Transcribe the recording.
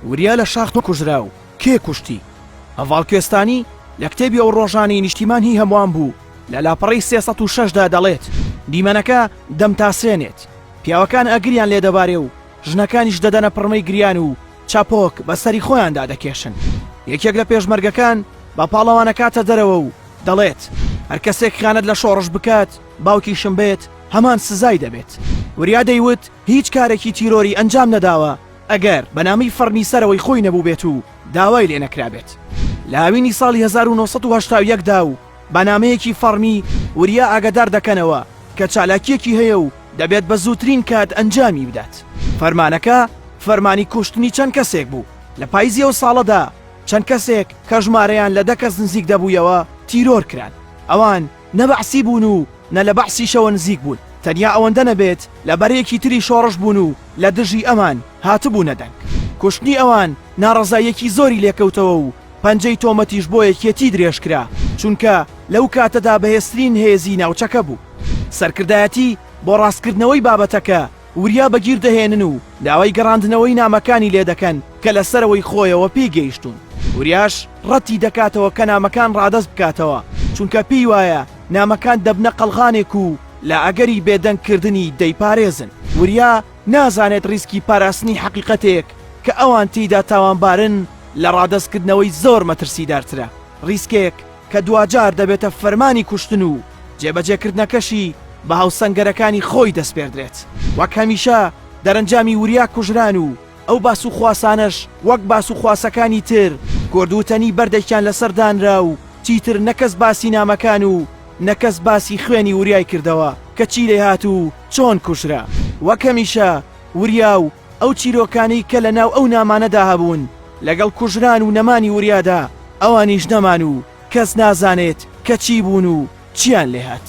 وریا لە شاخ کوژرا و کێ کوشتی؟ هەڤاڵ کوێستانی لە کتێبی ئەو ڕۆژانی نیشتیمان هی هەمووان بوو لە لاپەڕی 306دا دەڵێت دیمەنەکە دەمتاسێنێت، پیاوەکان ئەگریان لێ دەبارێ و ژنەکانیش دەدەنە پڕمەی گریان و چاپۆک بەسەری خۆیاندا دەکێشن. یەکێک لە پێشمەرگەکان بە پاڵەوانە کاتە دەرەوە و دەڵێت هەر کەسێک خیانەت لە شۆڕش بکات باوکیشم بێت هەمان سزای دەبێت. وریا دەیوت هیچ کارێکی تیرۆری ئەنجام نەداوە ئەگەر بەنامی فەرمی سەرەوەی خۆی نەبوو بێت و داوای لێ نەکرابێت. لە هاوینی ساڵی 1970دا و بەنامەیەکی فەرمی وریا ئاگادار دەکەنەوە کە چالاکیەکی هەیە و دەبێت بە زووترین کات ئەنجامی بدات. فەرمانەکە فەرمانی کوشتنی چەند کەسێک بوو. لە پاییزی ئەو ساڵەدا چەند کەسێک کە ژمارەیان لە 10 کەس نزیک دەبوویەوە تیرۆر کران. ئەوان نە بەعسی بوون و نە لە بەعسیشەوە نزیک بوون، تەنیا ئەوەندە نەبێت لە بەرەیەکی تری شۆڕش بوون و لە دژی ئەمان هاتبوو نەدەنگ. کوشتنی ئەوان ناڕەزایەکی زۆری لێکەوتەوە و پەنجەی تۆمەتیش بۆ یەکێتی درێژکرا چونکە لەو کاتەدا بەهێزترین هێزی ناوچەکە بوو. سەرکردایەتی بۆ ڕاستکردنەوەی بابەتەکە وریا بەگیر دەهێنن و داوای گەڕاندنەوەی نامەکانی لێ دەکەن کە لەسەرەوەی خۆیەوە پێی گەیشتون. وریاش ڕەتی دەکاتەوە کە نامەکان ڕادەست بکاتەوە چونکە پێی وایە نامەکان دەبنە قەڵغانێک و لە ئەگەری بێدەنگکردنی دەیپارێزن. وریا نازانێت ریسکی پاراستنی حەقیقەتێک کە ئەوان تێیدا تاوانبارن لە ڕادەستکردنەوەی زۆر مەترسیدارترە، ریسکێک کە دوجار دەبێتە فەرمانی کوشتن و جێبەجێکردنەکەشی بە هاوسەنگەرەکانی خۆی دەسپێردرێت. وەک هەمیشە دەرەنجامی وریا کوژران و ئەو باس و خواسانش وەک باس و خواسەکانی تر گۆردوتەنی بەردێکیان لەسەردانرا و چیتر نەکەس باسی نامەکان و نەکەس باسی خوێنی وریای کردەوە کە چی لێ هات و چۆن کوژرا. وەک هەمیشە وریا و ئەو چیرۆکانی کە لە ناو ئەو نامانەدا هەبوون لەگەڵ کوژران و نەمانی وریادا ئەوانیش نەمان و کەس نازانێت کە چی بوون و چیان لێ هات.